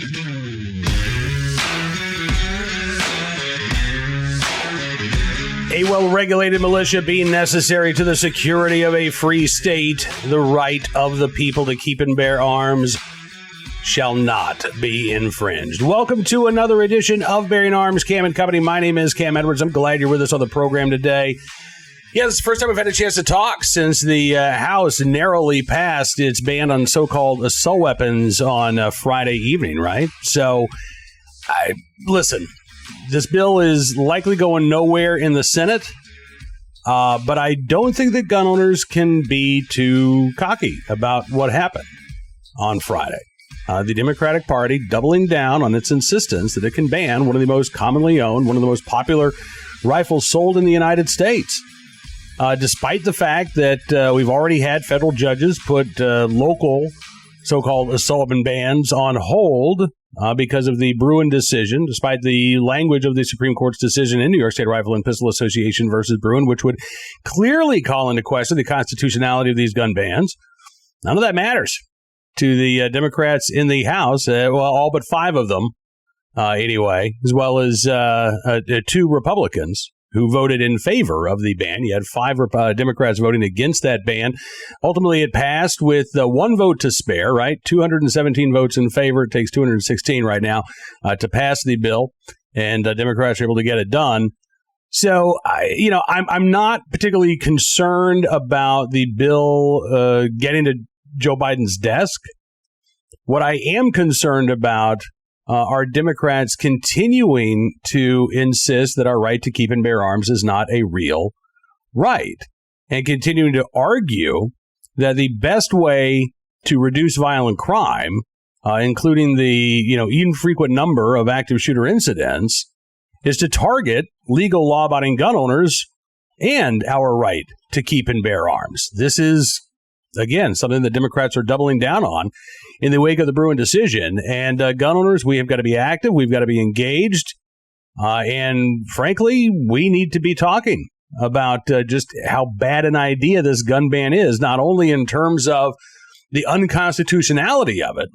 A well-regulated militia being necessary to the security of a free state, the right of the people to keep and bear arms shall not be infringed. Welcome to another edition of Bearing Arms, Cam and Company. My name is Cam Edwards. I'm glad you're with us on the program today. Yeah, this is the first time we've had a chance to talk since the House narrowly passed its ban on so-called assault weapons on Friday evening, right? So, listen, this bill is likely going nowhere in the Senate, but I don't think that gun owners can be too cocky about what happened on Friday. The Democratic Party doubling down on its insistence that it can ban one of the most commonly owned, one of the most popular rifles sold in the United States. Despite the fact that we've already had federal judges put local so-called assault weapon bans on hold because of the Bruin decision, despite the language of the Supreme Court's decision in New York State Rifle and Pistol Association versus Bruin, which would clearly call into question the constitutionality of these gun bans. None of that matters to the Democrats in the House, all but 5 of them anyway, as well as 2 Republicans who voted in favor of the ban. You had 5 Democrats voting against that ban. Ultimately, it passed with 1 vote to spare, right? 217 votes in favor. It takes 216 right now to pass the bill, and Democrats are able to get it done. So, I'm not particularly concerned about the bill getting to Joe Biden's desk. What I am concerned about are Democrats continuing to insist that our right to keep and bear arms is not a real right, and continuing to argue that the best way to reduce violent crime, including the infrequent number of active shooter incidents, is to target legal law-abiding gun owners and our right to keep and bear arms. This is, again, something that Democrats are doubling down on in the wake of the Bruin decision. And gun owners, we have got to be active. We've got to be engaged. And frankly, we need to be talking about just how bad an idea this gun ban is, not only in terms of the unconstitutionality of it,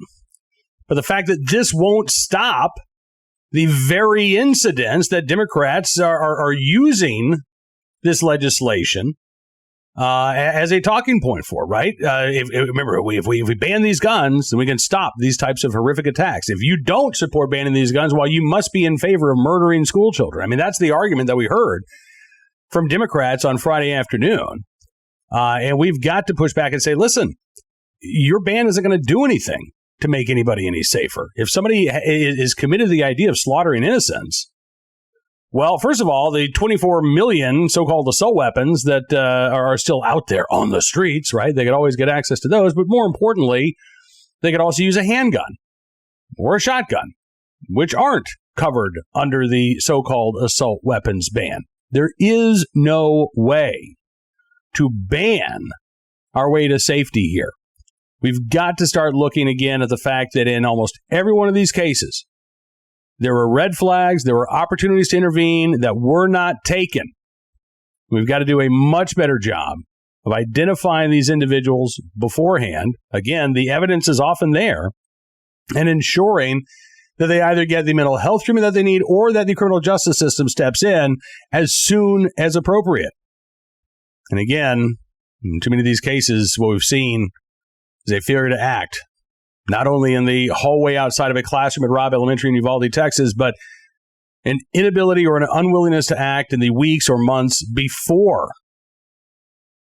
but the fact that this won't stop the very incidents that Democrats are using this legislation as a talking point for, right? Remember, if we ban these guns, then we can stop these types of horrific attacks. If you don't support banning these guns, well, you must be in favor of murdering school children. I mean, that's the argument that we heard from Democrats on Friday afternoon. And we've got to push back and say, listen, your ban isn't going to do anything to make anybody any safer. If somebody is committed to the idea of slaughtering innocents, well, first of all, the 24 million so-called assault weapons that are still out there on the streets, right? They could always get access to those. But more importantly, they could also use a handgun or a shotgun, which aren't covered under the so-called assault weapons ban. There is no way to ban our way to safety here. We've got to start looking again at the fact that in almost every one of these cases, there were red flags, there were opportunities to intervene that were not taken. We've got to do a much better job of identifying these individuals beforehand. Again, the evidence is often there, and ensuring that they either get the mental health treatment that they need or that the criminal justice system steps in as soon as appropriate. And again, in too many of these cases, what we've seen is a failure to act. Not only in the hallway outside of a classroom at Robb Elementary in Uvalde, Texas, but an inability or an unwillingness to act in the weeks or months before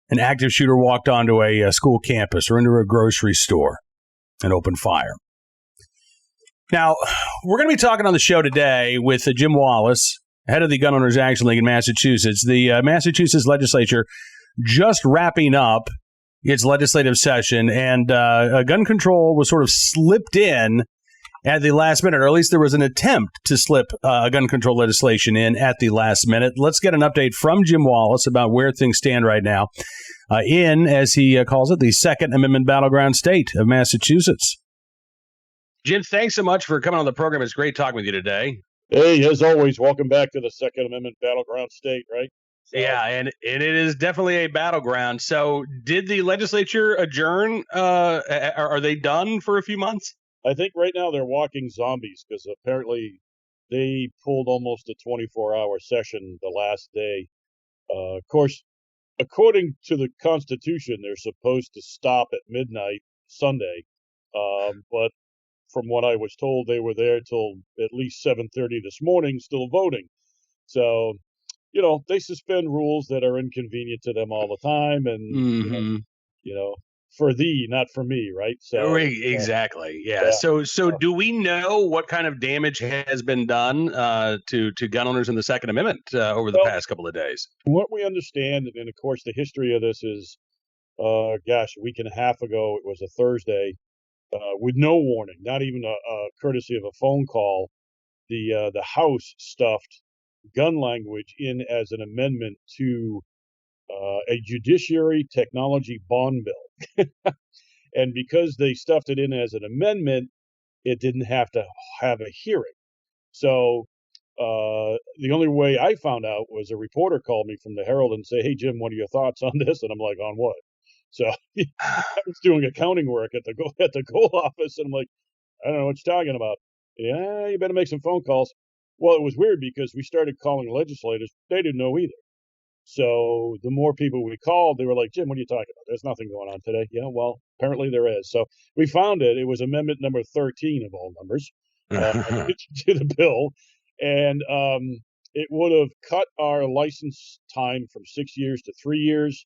an active shooter walked onto a school campus or into a grocery store and opened fire. Now, we're going to be talking on the show today with Jim Wallace, head of the Gun Owners Action League in Massachusetts. The Massachusetts legislature just wrapping up its legislative session, and gun control was sort of slipped in at the last minute, or at least there was an attempt to slip gun control legislation in at the last minute. Let's get an update from Jim Wallace about where things stand right now in, as he calls it, the Second Amendment battleground state of Massachusetts. Jim, thanks so much for coming on the program. It's great talking with you today. Hey, as always, welcome back to the Second Amendment battleground state, right? So, yeah, and it is definitely a battleground. So did the legislature adjourn? Are they done for a few months? I think right now they're walking zombies because apparently they pulled almost a 24-hour session the last day. Of course, according to the Constitution, they're supposed to stop at midnight Sunday, but from what I was told, they were there till at least 7:30 this morning, still voting. So, they suspend rules that are inconvenient to them all the time, and Hmm. you know, for thee, not for me, right? So, Exactly. Yeah. yeah. So do we know what kind of damage has been done to gun owners in the Second Amendment over the Well, past couple of days? what we understand, and of course, the history of this is, a week and a half ago, it was a Thursday, with no warning, not even a courtesy of a phone call. The House stuffed gun language in as an amendment to a judiciary technology bond bill. And because they stuffed it in as an amendment, it didn't have to have a hearing. So the only way I found out was a reporter called me from the Herald and say, "Hey Jim, what are your thoughts on this?" And I'm like, "On what?" So I was doing accounting work at the goal office, and I'm like, "I don't know what you're talking about." "Yeah, you better make some phone calls." Well, it was weird because we started calling legislators. They didn't know either. So the more people we called, they were like, "Jim, what are you talking about? There's nothing going on today." Yeah, well, apparently there is. So we found it. It was amendment number 13 of all numbers to the bill, and it would have cut our license time from 6 years to 3 years,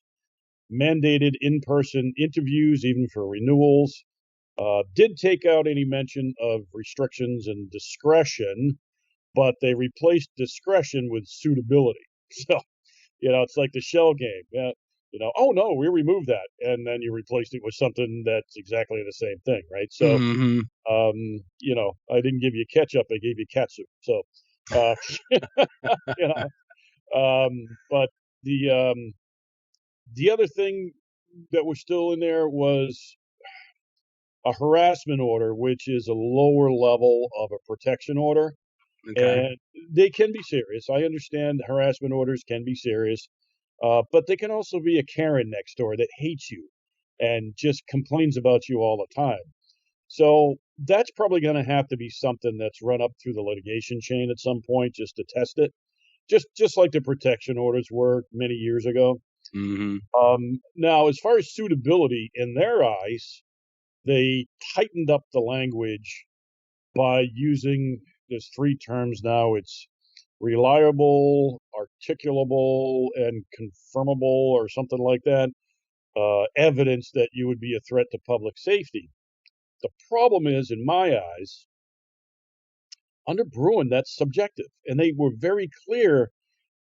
mandated in-person interviews even for renewals, did take out any mention of restrictions and discretion, but they replaced discretion with suitability. So it's like the shell game. Yeah. Oh no, we removed that. And then you replaced it with something that's exactly the same thing, right? So, Hmm. I didn't give you ketchup, I gave you catsup. So, uh, you know, but the other thing that was still in there was a harassment order, which is a lower level of a protection order. Okay. And they can be serious. I understand harassment orders can be serious. But they can also be a Karen next door that hates you and just complains about you all the time. So that's probably going to have to be something that's run up through the litigation chain at some point just to test it, just like the protection orders were many years ago. Hmm. Now, as far as suitability, in their eyes, they tightened up the language by using there's three terms now. It's reliable, articulable, and confirmable, or something like that, evidence that you would be a threat to public safety. The problem is, in my eyes, under Bruin, that's subjective. And they were very clear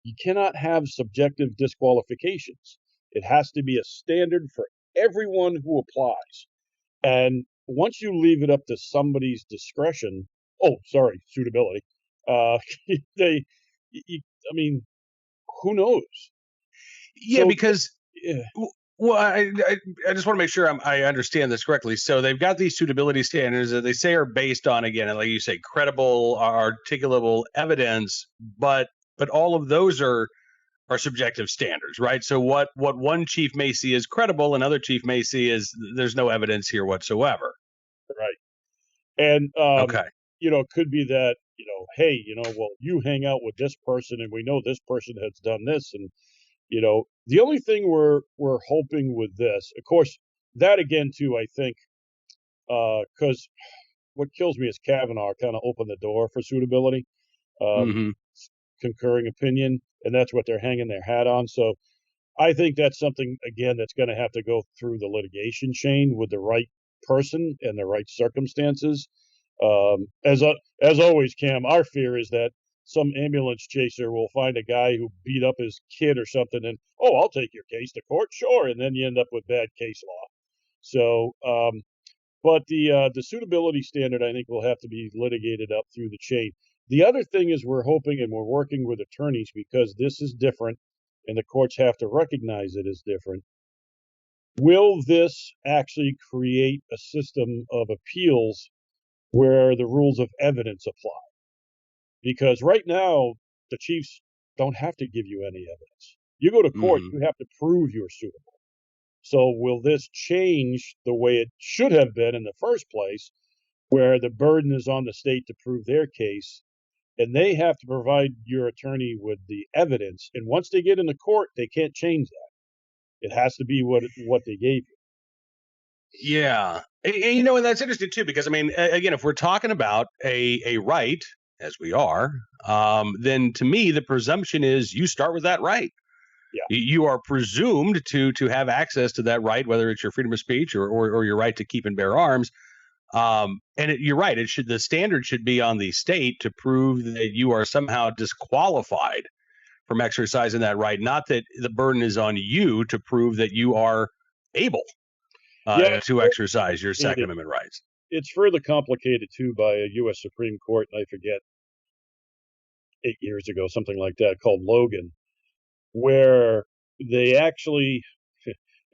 you cannot have subjective disqualifications. It has to be a standard for everyone who applies. And once you leave it up to somebody's discretion, oh, sorry, suitability, uh, they, I mean, who knows? Yeah, So, because yeah, well, I just want to make sure I understand this correctly. So they've got these suitability standards that they say are based on, again, like you say, credible, articulable evidence, but all of those are subjective standards, right? So what one chief may see as credible, another chief may see as there's no evidence here whatsoever. right. And, Okay. it could be that, hey, well, you hang out with this person and we know this person has done this. And, the only thing we're hoping with this, of course, that again, too, I think, because what kills me is Kavanaugh kind of opened the door for suitability, um, Hmm. concurring opinion, and that's what they're hanging their hat on. So I think that's something, again, that's going to have to go through the litigation chain with the right person and the right circumstances. As always, Cam, our fear is that some ambulance chaser will find a guy who beat up his kid or something, and oh, I'll take your case to court, sure, and then you end up with bad case law. So, but the suitability standard, I think, will have to be litigated up through the chain. The other thing is we're hoping and we're working with attorneys because this is different, and the courts have to recognize it as different. Will this actually create a system of appeals where the rules of evidence apply? Because right now, the chiefs don't have to give you any evidence. You go to court, Hmm. you have to prove you're suitable. So will this change the way it should have been in the first place? where the burden is on the state to prove their case, and they have to provide your attorney with the evidence. And once they get into court, they can't change that. It has to be what they gave you. Yeah. And that's interesting too, because I mean, again, if we're talking about a right, as we are, then to me, the presumption is you start with that right. Yeah. You are presumed to have access to that right, whether it's your freedom of speech or your right to keep and bear arms. You're right. The standard should be on the state to prove that you are somehow disqualified from exercising that right, not that the burden is on you to prove that you are able to exercise your Second Amendment rights. It's further complicated too by a U.S. Supreme Court, and I forget, 8 years ago, something like that, called Logan, where they actually,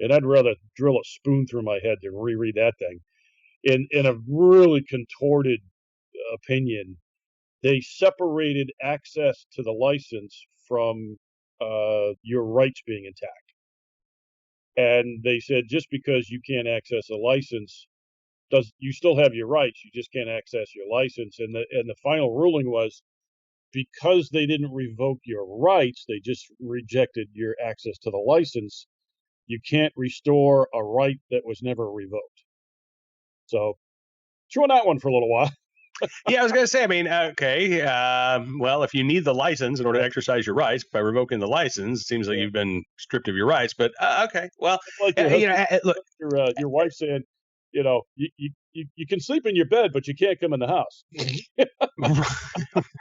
and I'd rather drill a spoon through my head than reread that thing, in a really contorted opinion, they separated access to the license from your rights being intact. And they said just because you can't access a license, you still have your rights, you just can't access your license. And the final ruling was, because they didn't revoke your rights, they just rejected your access to the license, you can't restore a right that was never revoked. So chew on that one for a little while. Yeah, I was going to say, I mean, okay, well, if you need the license in order to exercise your rights, by revoking the license, it seems like you've been stripped of your rights. But okay, well, like look, your wife saying, you can sleep in your bed, but you can't come in the house.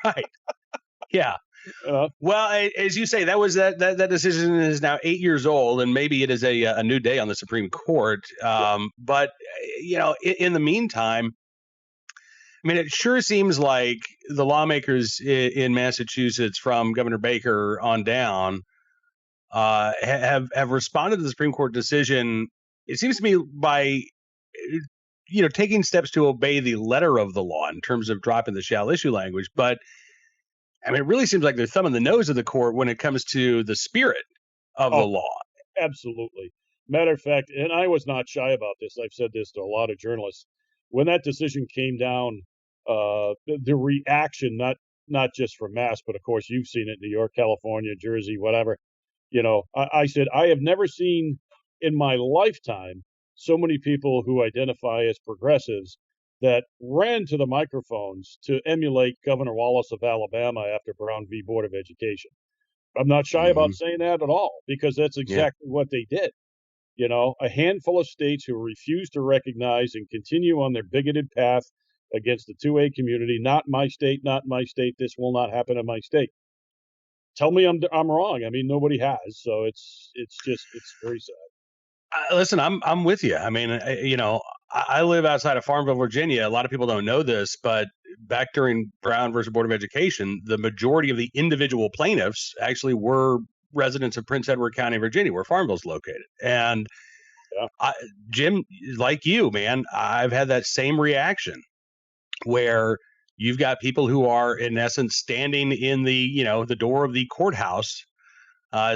Right. Yeah. Well, as you say, that decision is now 8 years old, and maybe it is a new day on the Supreme Court. But in the meantime, I mean, it sure seems like the lawmakers in Massachusetts, from Governor Baker on down, have responded to the Supreme Court decision. It seems to me by taking steps to obey the letter of the law in terms of dropping the shall issue language, but I mean, it really seems like they're thumbing the nose of the court when it comes to the spirit of the law. Absolutely. Matter of fact, and I was not shy about this. I've said this to a lot of journalists. When that decision came down, the reaction, not just from Mass, but of course you've seen it in New York, California, Jersey, whatever. I said, I have never seen in my lifetime so many people who identify as progressives that ran to the microphones to emulate Governor Wallace of Alabama after Brown v. Board of Education. I'm not shy about saying that at all, because that's exactly what they did. A handful of states who refuse to recognize and continue on their bigoted path against the 2A community. Not my state, not my state. This will not happen in my state. Tell me I'm wrong. I mean, nobody has. So it's very sad. Listen, I'm with you. I mean, I live outside of Farmville, Virginia. A lot of people don't know this, but back during Brown versus Board of Education, the majority of the individual plaintiffs actually were residents of Prince Edward County, Virginia, where Farmville's located. And Jim, like you, man, I've had that same reaction where you've got people who are, in essence, standing in the door of the courthouse,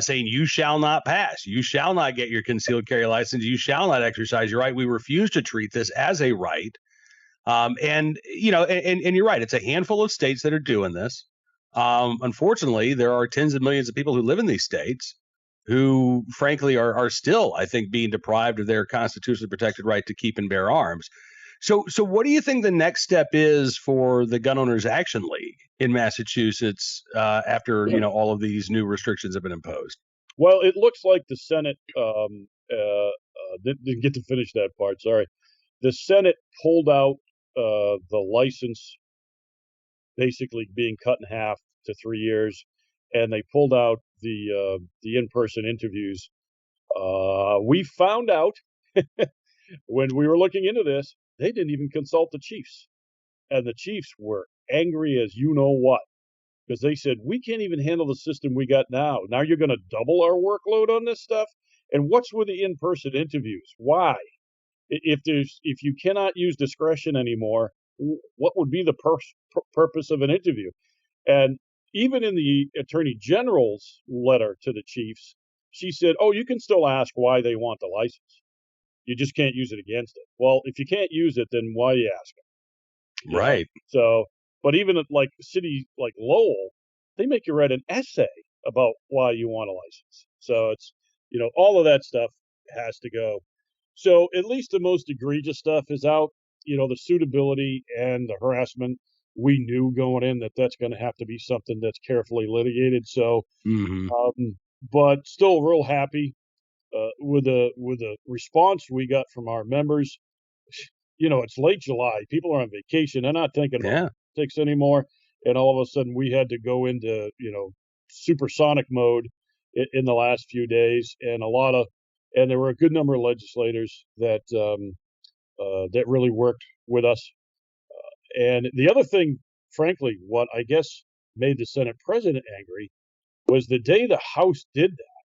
saying, you shall not pass. You shall not get your concealed carry license. You shall not exercise your right. We refuse to treat this as a right. And you're right. It's a handful of states that are doing this. Unfortunately, there are tens of millions of people who live in these states who, frankly, are still, I think, being deprived of their constitutionally protected right to keep and bear arms. So what do you think the next step is for the Gun Owners Action League in Massachusetts after all of these new restrictions have been imposed? Well, it looks like the Senate didn't get to finish that part. Sorry, the Senate pulled out the license basically being cut in half to 3 years, and they pulled out the in-person interviews. We found out when we were looking into this, they didn't even consult the chiefs. And the chiefs were angry as you know what, because they said, we can't even handle the system we got now. Now you're going to double our workload on this stuff? And what's with the in-person interviews? Why? If you cannot use discretion anymore, what would be the purpose of an interview? And even in the Attorney General's letter to the chiefs, she said, oh, you can still ask why they want the license. You just can't use it against it. Well, if you can't use it, then why are you asking? you know? Right. So, but even at like city like Lowell, they make you write an essay about why you want a license. So it's, all of that stuff has to go. So at least the most egregious stuff is out. The suitability and the harassment, we knew going in that that's going to have to be something that's carefully litigated. So, Hmm. but still real happy with the response we got from our members. It's late July. People are on vacation. They're not thinking about Yeah. politics anymore. And all of a sudden, we had to go into supersonic mode in the last few days, and and there were a good number of legislators that really worked with us. And the other thing, frankly, what I guess made the Senate president angry was the day the House did that,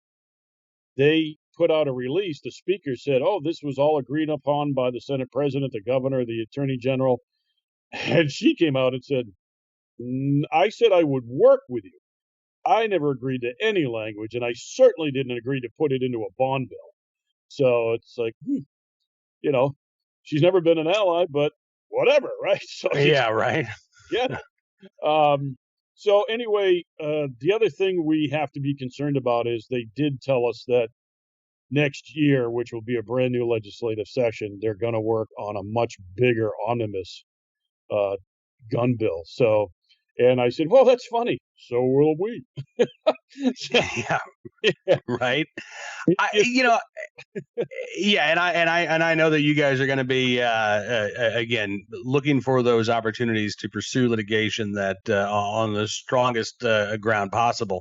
they put out a release. The speaker said, "Oh, this was all agreed upon by the Senate president, the governor, the attorney general." And she came out and said, I said I would work with you. I never agreed to any language, and I certainly didn't agree to put it into a bond bill." So it's like, you know, she's never been an ally, but whatever, right? So Yeah. Right. yeah. Um, so anyway, the other thing we have to be concerned about is they did tell us that next year, which will be a brand new legislative session, they're going to work on a much bigger omnibus uh, gun bill. So, and I said, well, that's funny. So will we. So, Yeah. yeah, Right. I, it's, you know, yeah, and I know that you guys are going to be again looking for those opportunities to pursue litigation that on the strongest ground possible.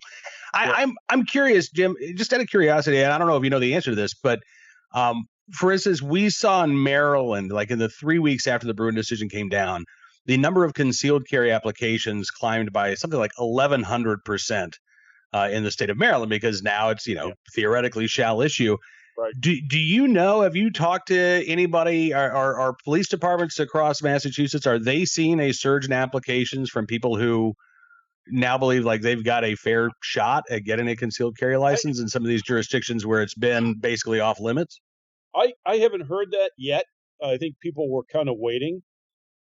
yeah, I'm curious, Jim, just out of curiosity, and I don't know if you know the answer to this, but um, for instance, we saw in Maryland, like in the 3 weeks after the Bruin decision came down, the number of concealed carry applications climbed by something like 1,100% in the state of Maryland because now it's yeah, theoretically shall issue. right. Do you know? Have you talked to anybody? Are police departments across Massachusetts? Are they seeing a surge in applications from people who now believe like they've got a fair shot at getting a concealed carry I, license in some of these jurisdictions where it's been basically off limits? I haven't heard that yet. I think people were kind of waiting.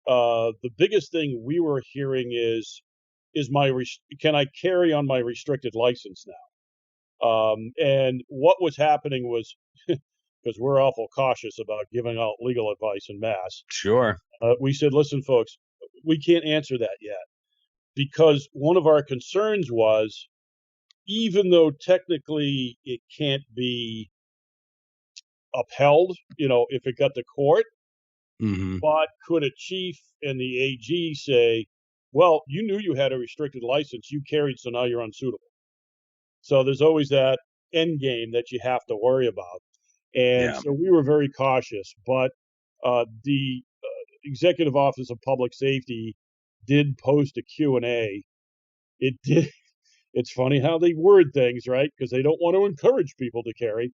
The biggest thing we were hearing is can I carry on my restricted license now? And what was happening was because we're awful cautious about giving out legal advice in mass. Sure. We said, listen, folks, we can't answer that yet because one of our concerns was even though technically it can't be upheld, if it got to court, Hmm. but could a chief and the AG say, well, you knew you had a restricted license, you carried, so now you're unsuitable. So there's always that end game that you have to worry about. And Yeah. so we were very cautious, but the Executive Office of Public Safety did post a Q&A. It did. It's funny how they word things, right? Because they don't want to encourage people to carry.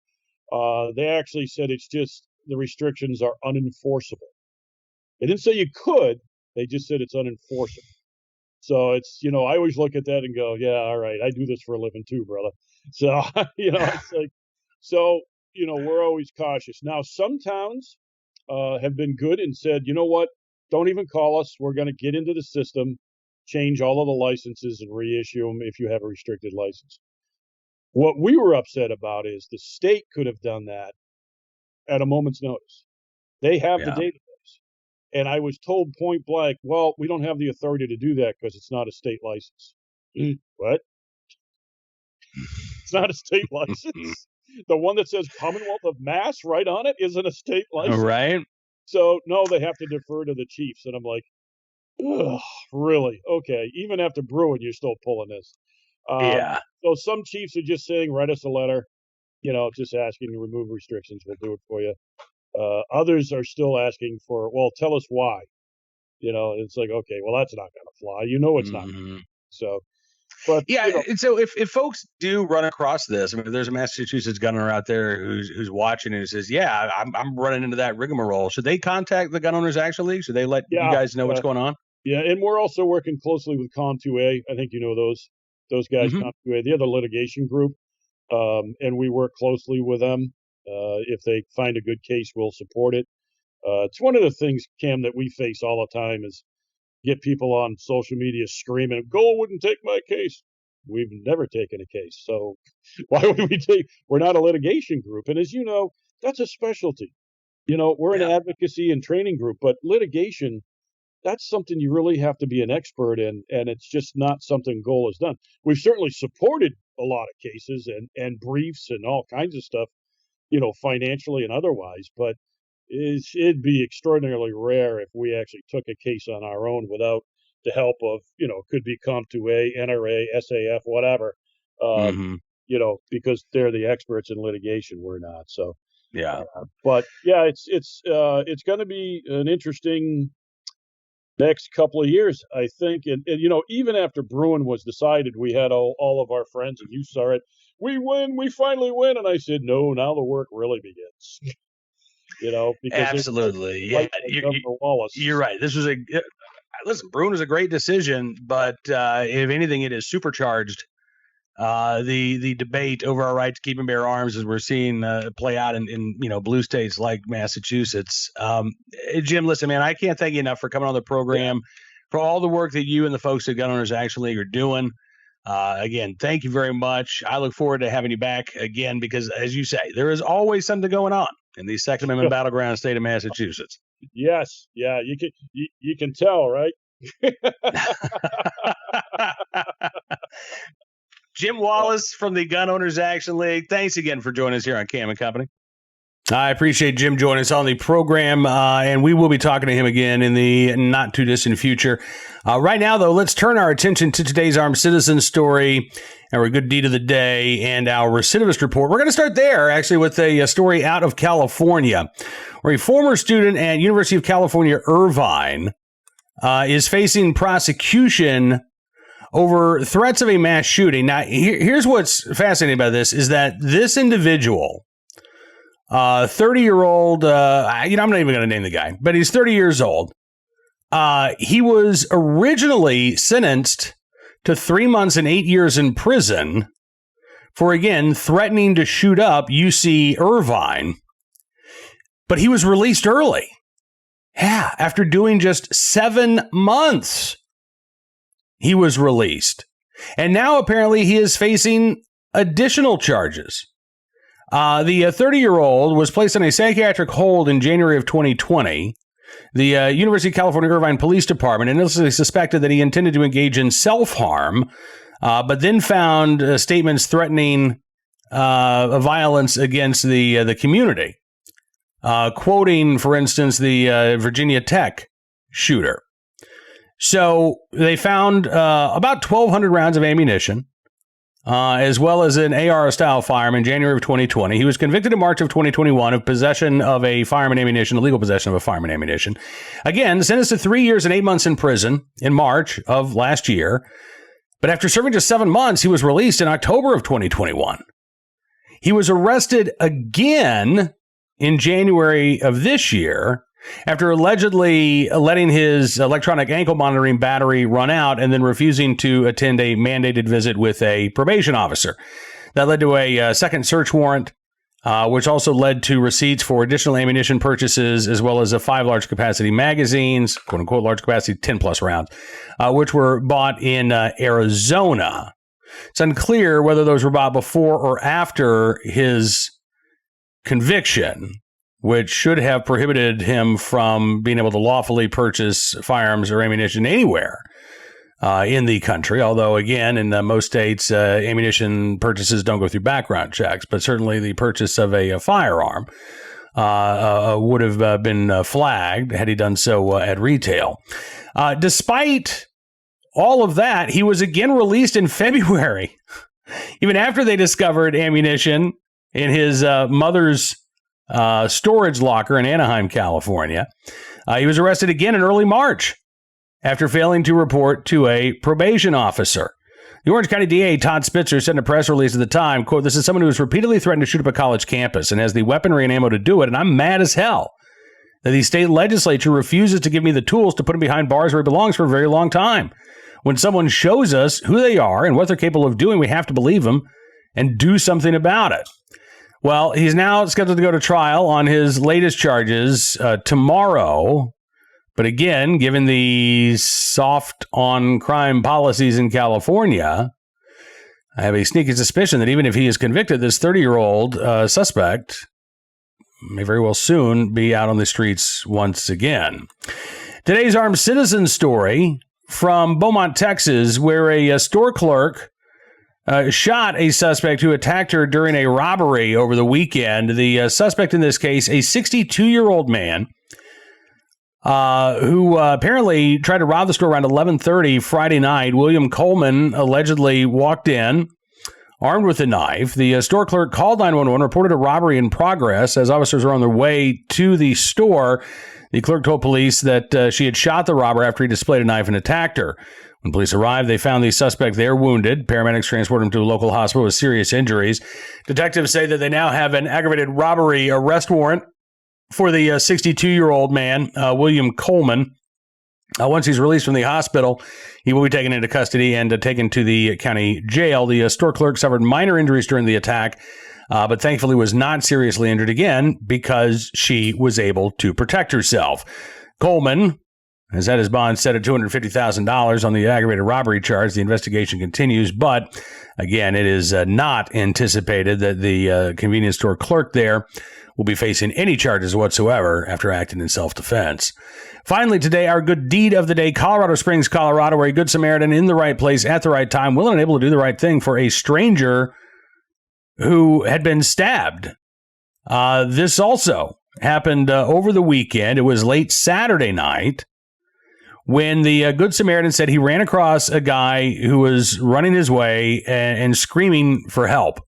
They actually said it's just the restrictions are unenforceable. They didn't say you could. They just said it's unenforceable. So it's, I always look at that and go, yeah, all right, I do this for a living too, brother. So, it's like, so, we're always cautious. Now, some towns have been good and said, you know what, don't even call us. We're going to get into the system, change all of the licenses and reissue them if you have a restricted license. What we were upset about is the state could have done that at a moment's notice. They have the Yeah. database. And I was told point blank, well, we don't have the authority to do that because it's not a state license. What? It's not a state license. The one that says Commonwealth of Mass right on it isn't a state All license. right. So no, they have to defer to the chiefs. And I'm like, ugh, really? Okay. Even after Bruin, you're still pulling this. Yeah. So some chiefs are just saying, write us a letter, just asking to remove restrictions. We'll do it for you. Others are still asking for, well, tell us why. It's like, okay, well, that's not going to fly. It's not. Hmm. So, but Yeah, and so if folks do run across this, I mean, if there's a Massachusetts gunner out there who's watching and says, "Yeah, I'm running into that rigmarole," should they contact the Gun Owners Action League? Should they let you yeah, guys know what's going on? yeah, and we're also working closely with Com2A. I think you know those guys, Hmm. Com2A. They're the litigation group, and we work closely with them. If they find a good case, we'll support it. It's one of the things, Cam, that we face all the time is get people on social media screaming, "Goal wouldn't take my case." We've never taken a case, so why would we take? We're not a litigation group, and as you know, that's a specialty. We're an Yeah. advocacy and training group, but litigation, that's something you really have to be an expert in, and it's just not something Goal has done. We've certainly supported a lot of cases and briefs and all kinds of stuff, financially and otherwise, but it'd be extraordinarily rare if we actually took a case on our own without the help of, could be CompTIA, NRA, SAF, whatever, Mm-hmm. because they're the experts in litigation. We're not. So, Yeah. but yeah, it's going to be an interesting next couple of years, I think. And even after Bruin was decided, we had all of our friends, and you saw it. We win. We finally win. And I said, no, now the work really begins. Because Absolutely. like Yeah. Governor Wallace. You're right. This was listen, Bruin was a great decision, but if anything, it has supercharged the debate over our right to keep and bear arms, as we're seeing play out in blue states like Massachusetts. Jim, listen, man, I can't thank you enough for coming on the program, for all the work that you and the folks at Gun Owners Action League are doing. Again, thank you very much. I look forward to having you back again because, as you say, there is always something going on in the Second Amendment battleground state of Massachusetts. Yes, yeah, you can tell, right? Jim Wallace from the Gun Owners Action League. Thanks again for joining us here on Cam and Company. I appreciate Jim joining us on the program, and we will be talking to him again in the not too distant future. Right now, though, let's turn our attention to today's armed citizen story, our good deed of the day, and our recidivist report. We're going to start there, actually, with a story out of California, where a former student at University of California, Irvine, is facing prosecution over threats of a mass shooting. Now, here's what's fascinating about this, is that this individual, 30-year-old, I'm not even going to name the guy, but he's 30 years old. He was originally sentenced to 3 months and 8 years in prison for, again, threatening to shoot up UC Irvine. But he was released early. Yeah, after doing just 7 months, he was released. And now apparently he is facing additional charges. The 30-year-old was placed on a psychiatric hold in January of 2020. The University of California Irvine Police Department initially suspected that he intended to engage in self-harm, but then found statements threatening violence against the community, quoting, for instance, the Virginia Tech shooter. So they found about 1,200 rounds of ammunition, as well as an AR-style firearm in January of 2020. He was convicted in March of 2021 of possession of a firearm and ammunition, illegal possession of a firearm and ammunition. Again, sentenced to 3 years and 8 months in prison in March of last year. But after serving just 7 months, he was released in October of 2021. He was arrested again in January of this year after allegedly letting his electronic ankle monitoring battery run out and then refusing to attend a mandated visit with a probation officer. That led to a second search warrant, which also led to receipts for additional ammunition purchases, as well as 5 large capacity magazines, quote unquote large capacity, 10 plus rounds, which were bought in Arizona. It's unclear whether those were bought before or after his conviction, which should have prohibited him from being able to lawfully purchase firearms or ammunition anywhere in the country. Although, again, in most states, ammunition purchases don't go through background checks, but certainly the purchase of a firearm would have been flagged had he done so at retail. Despite all of that, he was again released in February, even after they discovered ammunition in his mother's storage locker in Anaheim, California. He was arrested again in early March after failing to report to a probation officer. The Orange County DA, Todd Spitzer, said in a press release at the time, quote, "This is someone who has repeatedly threatened to shoot up a college campus and has the weaponry and ammo to do it, and I'm mad as hell that the state legislature refuses to give me the tools to put him behind bars where he belongs for a very long time. When someone shows us who they are and what they're capable of doing, we have to believe them and do something about it." Well, he's now scheduled to go to trial on his latest charges tomorrow, But again, given the soft on crime policies in California, I have a sneaky suspicion that even if he is convicted, this 30-year-old suspect may very well soon be out on the streets once again. Today's armed citizen story from Beaumont, Texas, where a store clerk shot a suspect who attacked her during a robbery over the weekend. The suspect in this case, a 62-year-old man, who apparently tried to rob the store around 11:30 Friday night. William Coleman allegedly walked in armed with a knife. The store clerk called 911, reported a robbery in progress. As officers were on their way to the store, the clerk told police that she had shot the robber after he displayed a knife and attacked her. When police arrived, they found the suspect there wounded. Paramedics transported him to a local hospital with serious injuries. Detectives say that they now have an aggravated robbery arrest warrant for the 62-year-old man, William Coleman. Once he's released from the hospital, he will be taken into custody and taken to the county jail. The store clerk suffered minor injuries during the attack, but thankfully was not seriously injured again because she was able to protect herself. Coleman has had his bond set at $250,000 on the aggravated robbery charge. The investigation continues, but again, it is not anticipated that the convenience store clerk there will be facing any charges whatsoever after acting in self-defense. Finally, today, our good deed of the day, Colorado Springs, Colorado, where a good Samaritan in the right place at the right time, willing and able to do the right thing for a stranger who had been stabbed. This also happened over the weekend. It was late Saturday night when the Good Samaritan said he ran across a guy who was running his way and screaming for help.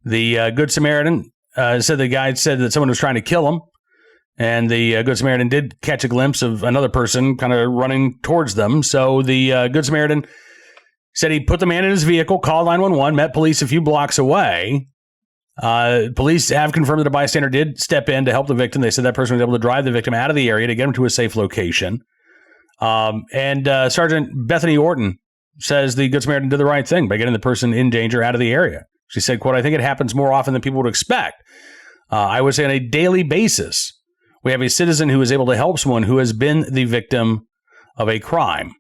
The Good Samaritan said the guy said that someone was trying to kill him, and the Good Samaritan did catch a glimpse of another person kind of running towards them. So the Good Samaritan said he put the man in his vehicle, called 911, met police a few blocks away. Police have confirmed that a bystander did step in to help the victim. They said that person was able to drive the victim out of the area to get him to a safe location. And Sergeant Bethany Orton says the Good Samaritan did the right thing by getting the person in danger out of the area. She said, quote, "I think it happens more often than people would expect. I would say on a daily basis, we have a citizen who is able to help someone who has been the victim of a crime."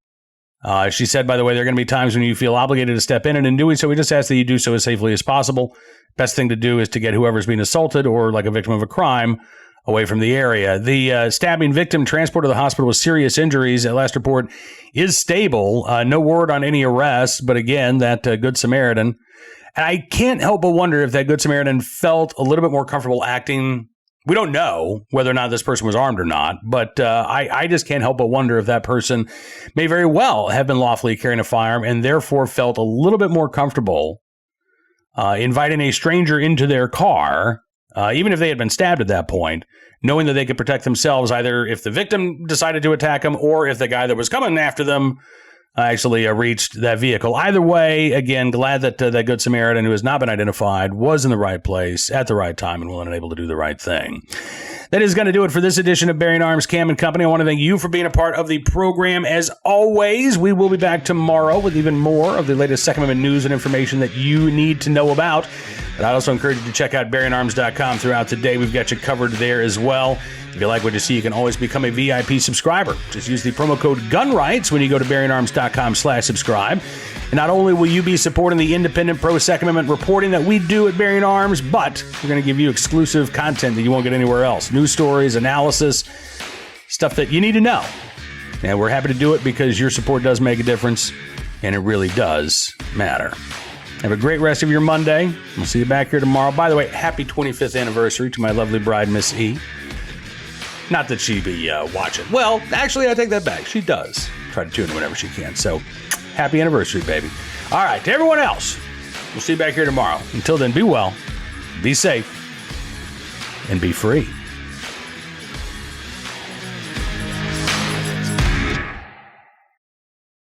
She said, by the way, there are going to be times when you feel obligated to step in, and in doing so, we just ask that you do so as safely as possible. Best thing to do is to get whoever's being assaulted or like a victim of a crime away from the area. The stabbing victim transported to the hospital with serious injuries. At last report is stable. No word on any arrests, but again, that Good Samaritan. And I can't help but wonder if that Good Samaritan felt a little bit more comfortable acting. We don't know whether or not this person was armed or not, but I just can't help but wonder if that person may very well have been lawfully carrying a firearm and therefore felt a little bit more comfortable inviting a stranger into their car, even if they had been stabbed at that point, knowing that they could protect themselves either if the victim decided to attack them or if the guy that was coming after them actually reached that vehicle. Either way, again, glad that that Good Samaritan, who has not been identified, was in the right place at the right time and willing and able to do the right thing. That is going to do it for this edition of Bearing Arms Cam and Company. I want to thank you for being a part of the program. As always, we will be back tomorrow with even more of the latest Second Amendment news and information that you need to know about. But I also encourage you to check out bearingarms.com throughout the day. We've got you covered there as well. If you like what you see, you can always become a VIP subscriber. Just use the promo code GUNRIGHTS when you go to bearingarms.com/subscribe. And not only will you be supporting the independent pro-Second Amendment reporting that we do at Bearing Arms, but we're going to give you exclusive content that you won't get anywhere else. News stories, analysis, stuff that you need to know. And we're happy to do it because your support does make a difference, and it really does matter. Have a great rest of your Monday. We'll see you back here tomorrow. By the way, happy 25th anniversary to my lovely bride, Miss E. Not that she'd be watching. Well, actually, I take that back. She does try to tune in whenever she can. So, happy anniversary, baby. All right, to everyone else, we'll see you back here tomorrow. Until then, be well, be safe, and be free.